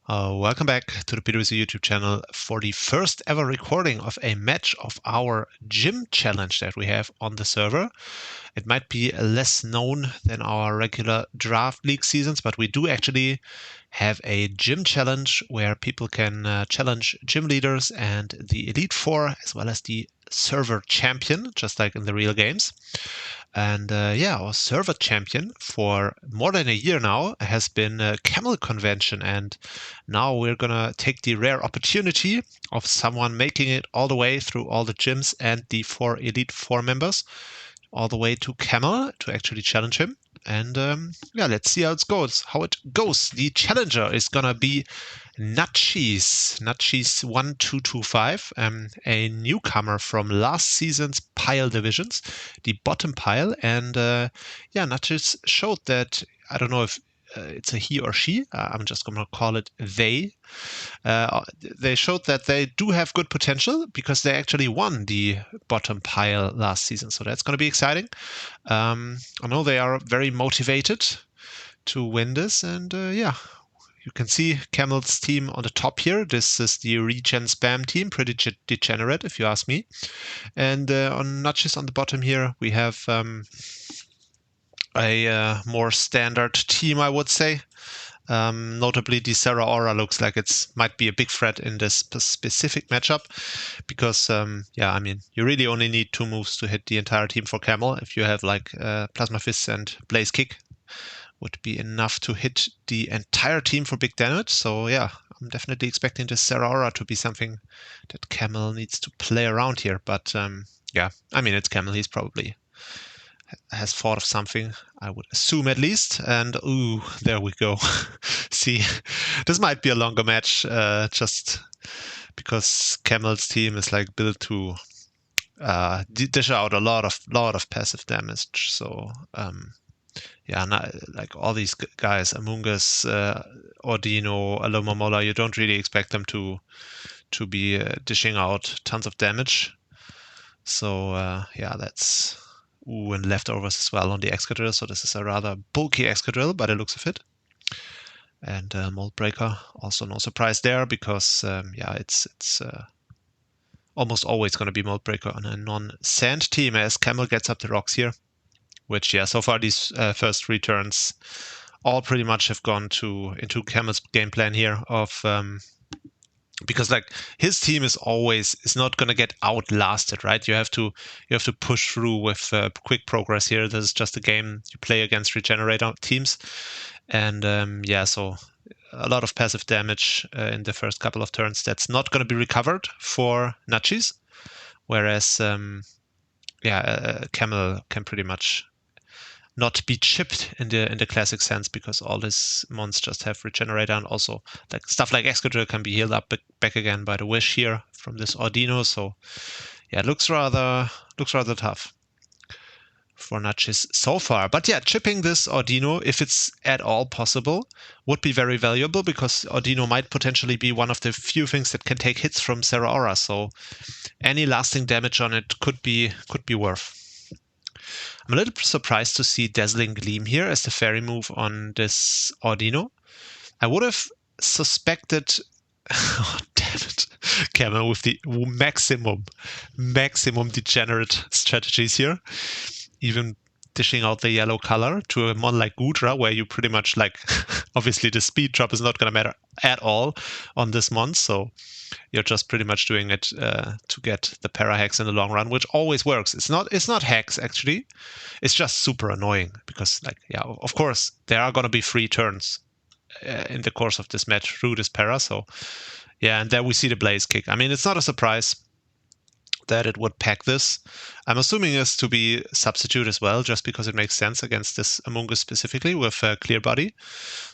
Welcome back to the PWC YouTube channel for the first ever recording of a match of our gym challenge that we have on the server. It might be less known than our regular draft league seasons, but we do actually have a gym challenge where people can challenge gym leaders and the Elite Four as well as the server champion, just like in the real games. And our server champion for more than a year now has been camelConvention, and now we're gonna take the rare opportunity of someone making it all the way through all the gyms and the four Elite Four members, all the way to Camel to actually challenge him. And let's see how it goes. The challenger is gonna be Nachis 1225, a newcomer from last season's pile divisions, the bottom pile. And Nachis showed that, I don't know if it's a he or she, I'm just going to call it they. They showed that they do have good potential because they actually won the bottom pile last season. So that's going to be exciting. I know they are very motivated to win this. And you can see Camel's team on the top here. This is the regen spam team, pretty degenerate if you ask me. And on Nachis on the bottom here, we have a more standard team, I would say. Notably, the Sarah Aura looks like it might be a big threat in this specific matchup because, you really only need 2 moves to hit the entire team for Camel. If you have like Plasma Fist and Blaze Kick, would be enough to hit the entire team for big damage. So yeah, I'm definitely expecting this Sarah Aura to be something that Camel needs to play around here. But it's Camel. He's probably has thought of something, I would assume at least. And ooh, there we go. See, this might be a longer match, just because Camel's team is like built to dish out a lot of passive damage. So like all these guys, Among Us, Ordino, Alomomola, you don't really expect them to be dishing out tons of damage. So that's and leftovers as well on the Excadrill. So this is a rather bulky Excadrill by the looks of it. And Mold Breaker, also no surprise there because it's almost always going to be Mold Breaker on a non-sand team as Camel gets up the rocks here. Which, so far these first 3 turns all pretty much have gone into Camel's game plan here of because like his team is not going to get outlasted, right? You have to push through with quick progress here. This is just a game you play against regenerator teams, and so a lot of passive damage in the first couple of turns that's not going to be recovered for Nachis, whereas Camel can pretty much not be chipped in the classic sense because all his mons just have regenerator, and also like stuff like Excadrill can be healed up back again by the wish here from this Ordino. So yeah, it looks rather tough for Nachis so far. But yeah, chipping this Ordino, if it's at all possible, would be very valuable because Ordino might potentially be one of the few things that can take hits from Sarah Aura. So any lasting damage on it could be worth. I'm a little surprised to see Dazzling Gleam here as the fairy move on this Ordino. I would have suspected... oh, damn it. Camel with the maximum degenerate strategies here. Even dishing out the yellow color to a mon like Gudra, where you pretty much like... obviously, the speed drop is not going to matter at all on this mon, so you're just pretty much doing it to get the para hacks in the long run, which always works. It's not hacks actually. It's just super annoying because of course there are going to be 3 turns in the course of this match through this para. So yeah, and there we see the Blaze Kick. I mean, it's not a surprise that it would pack this. I'm assuming it's to be substitute as well, just because it makes sense against this Among Us specifically with Clear Body.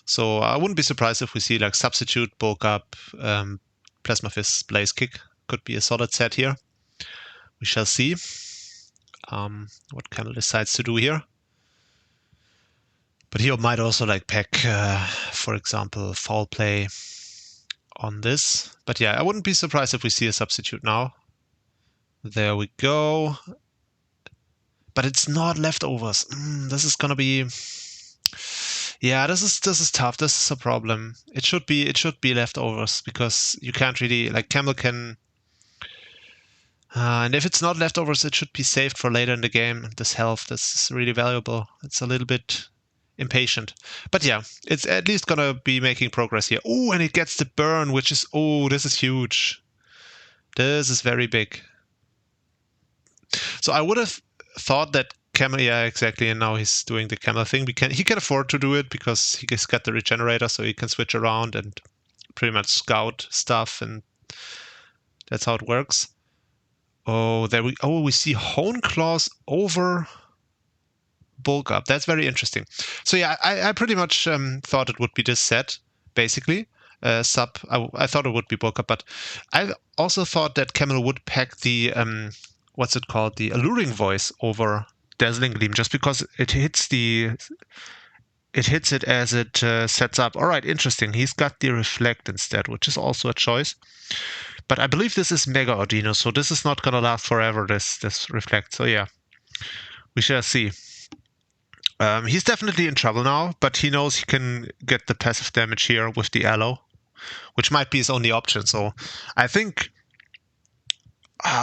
So I wouldn't be surprised if we see like substitute, bulk up, Plasma Fist, Blaze Kick. Could be a solid set here. We shall see what Camel decides to do here. But he might also like pack, for example, Foul Play on this. But yeah, I wouldn't be surprised if we see a substitute now. There we go. But it's not leftovers. This is going to be... Yeah, this is tough. This is a problem. It should be leftovers because you can't really like camel can. And if it's not leftovers, it should be saved for later in the game. This health, this is really valuable. It's a little bit impatient. But yeah, it's at least gonna be making progress here. Oh, and it gets the burn, which is, oh, this is huge. This is very big. So I would have thought that camel, yeah, exactly. And now he's doing the camel thing. He can afford to do it because he's got the regenerator, so he can switch around and pretty much scout stuff, and that's how it works. Oh, we see Hone Claws over bulk up. That's very interesting. So yeah, I pretty much thought it would be this set, basically. I thought it would be bulk up, but I also thought that Camel would pack the what's it called, the alluring voice over dazzling gleam, just because it hits it as it sets up. All right, interesting. He's got the reflect instead, which is also a choice. But I believe this is Mega Ordino, so this is not gonna last forever. This reflect. So yeah, we shall see. He's definitely in trouble now, but he knows he can get the passive damage here with the aloe, which might be his only option. So I think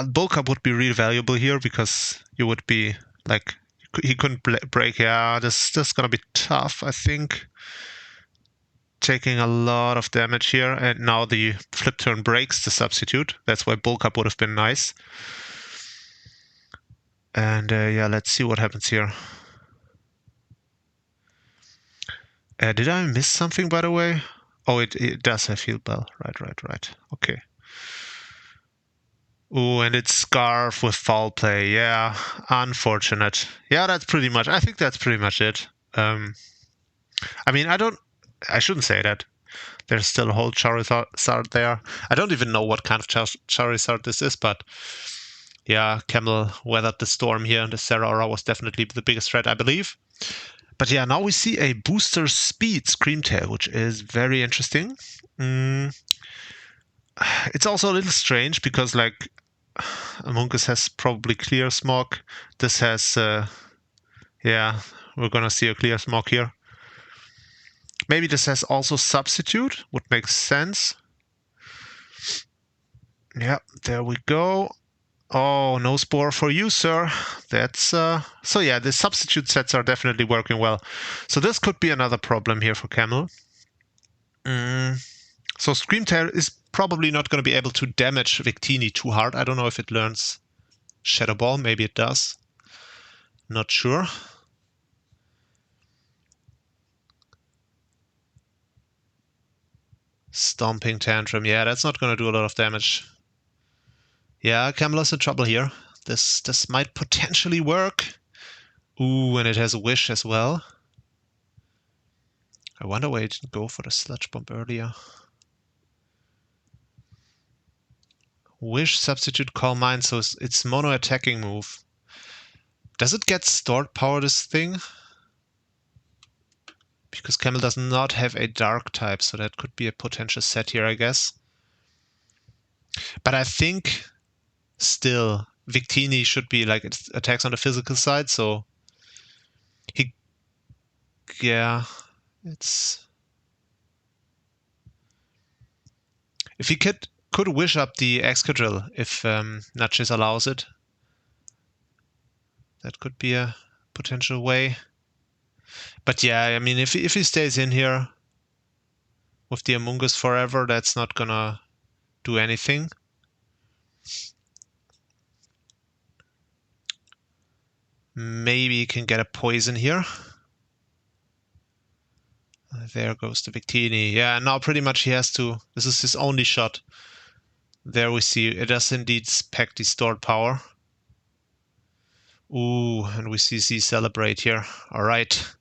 bulk up would be really valuable here because you would be like he couldn't break. Yeah, this is gonna be tough. I think taking a lot of damage here, and now the flip turn breaks the substitute. That's why bulk up would have been nice. And yeah, let's see what happens here. Did I miss something, by the way? Oh, it does have field bell. Right. Okay. Ooh, and it's Scarf with foul play. Yeah, unfortunate. Yeah, I think that's pretty much it. I mean, I shouldn't say that. There's still a whole Charizard there. I don't even know what kind of Charizard this is, but yeah, Camel weathered the storm here. The Zeraora was definitely the biggest threat, I believe. But yeah, now we see a booster speed Screamtail, which is very interesting. It's also a little strange because, like, Among Us has probably Clear Smog. This has, yeah, we're gonna see a Clear Smog here. Maybe this has also Substitute, would make sense. Yeah, there we go. Oh, no Spore for you, sir. That's, so yeah, the substitute sets are definitely working well. So this could be another problem here for Camel. So Screamtail is probably not going to be able to damage Victini too hard. I don't know if it learns Shadow Ball. Maybe it does. Not sure. Stomping Tantrum. Yeah, that's not going to do a lot of damage. Yeah, Camel's in trouble here. This might potentially work. Ooh, and it has a Wish as well. I wonder why it didn't go for the Sludge Bomb earlier. Wish, Substitute, Calm Mind, so it's mono attacking move. Does it get stored power, this thing? Because Camel does not have a dark type, so that could be a potential set here, I guess. But I think still Victini should be like it attacks on the physical side, so yeah, it's if he could wish up the Excadrill if Nachis allows it. That could be a potential way. But yeah, I mean, if he stays in here with the Among Us forever, that's not gonna do anything. Maybe he can get a poison here. There goes the Victini. Yeah, now pretty much he has to. This is his only shot. There we see it does indeed pack the stored power. Ooh, and we see Z Celebrate here. All right.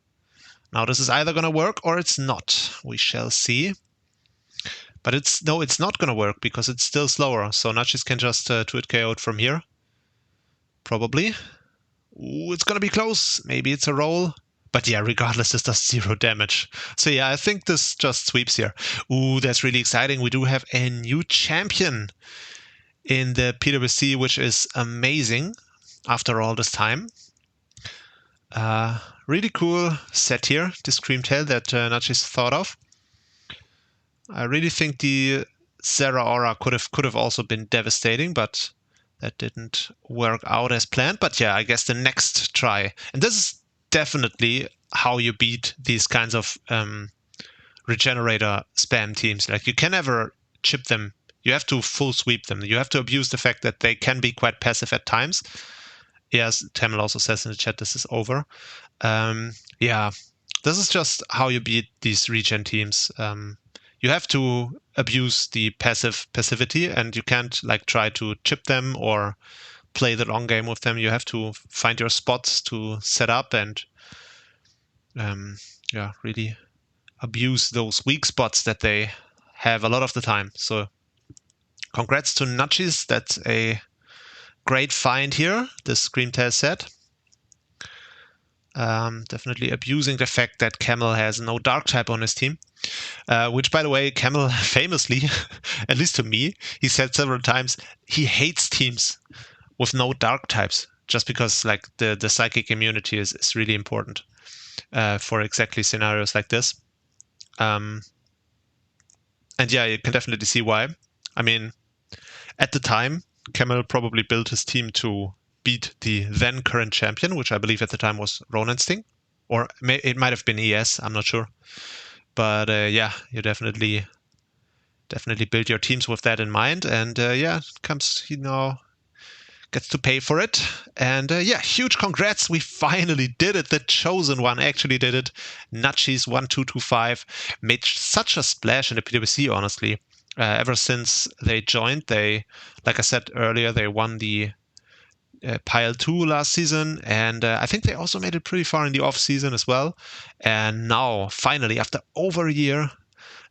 Now this is either gonna work or it's not. We shall see. But it's not gonna work because it's still slower. So Nachis can just 2-hit KO it from here. Probably. Ooh, it's gonna be close. Maybe it's a roll. But yeah, regardless, this does 0 damage. So yeah, I think this just sweeps here. Ooh, that's really exciting. We do have a new champion in the PWC, which is amazing after all this time. Really cool set here, this Creamtail that Nachis thought of. I really think the Zera Aura could have also been devastating, but that didn't work out as planned. But yeah, I guess the next try, and this is definitely how you beat these kinds of regenerator spam teams. Like, you can never chip them. You have to full sweep them. You have to abuse the fact that they can be quite passive at times. Yes, Tamil also says in the chat this is over. Yeah, this is just how you beat these regen teams. You have to abuse the passivity, and you can't like try to chip them or play the long game with them. You have to find your spots to set up and yeah, really abuse those weak spots that they have a lot of the time. So congrats to Nachis. That's a great find here, this Screamtail set. Definitely abusing the fact that Camel has no dark type on his team. Which, by the way, Camel famously, at least to me, he said several times, he hates teams with no dark types, just because like the psychic immunity is really important for exactly scenarios like this. And yeah, you can definitely see why. I mean, at the time, Camel probably built his team to beat the then current champion, which I believe at the time was Ronan Sting, or it might have been ES. I'm not sure. But yeah, you definitely build your teams with that in mind. And yeah, comes, gets to pay for it. And yeah, huge congrats. We finally did it. The chosen one actually did it. Nachis 1225 made such a splash in the PWC, honestly. Ever since they joined, like I said earlier, they won the Pile 2 last season, and I think they also made it pretty far in the off season as well. And now, finally, after over a year,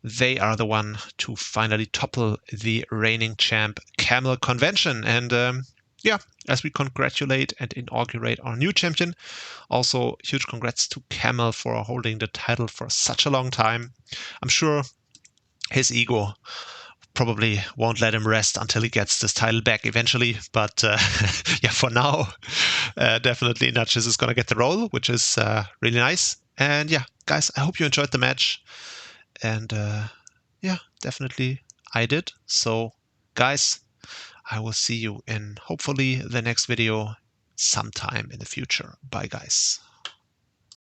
they are the one to finally topple the reigning champ camelConvention. And yeah, as we congratulate and inaugurate our new champion, also huge congrats to Camel for holding the title for such a long time. I'm sure his ego probably won't let him rest until he gets this title back eventually. But yeah, for now, definitely Nachis is going to get the role, which is really nice. And yeah, guys, I hope you enjoyed the match. And yeah, definitely I did. So guys, I will see you in hopefully the next video sometime in the future. Bye, guys.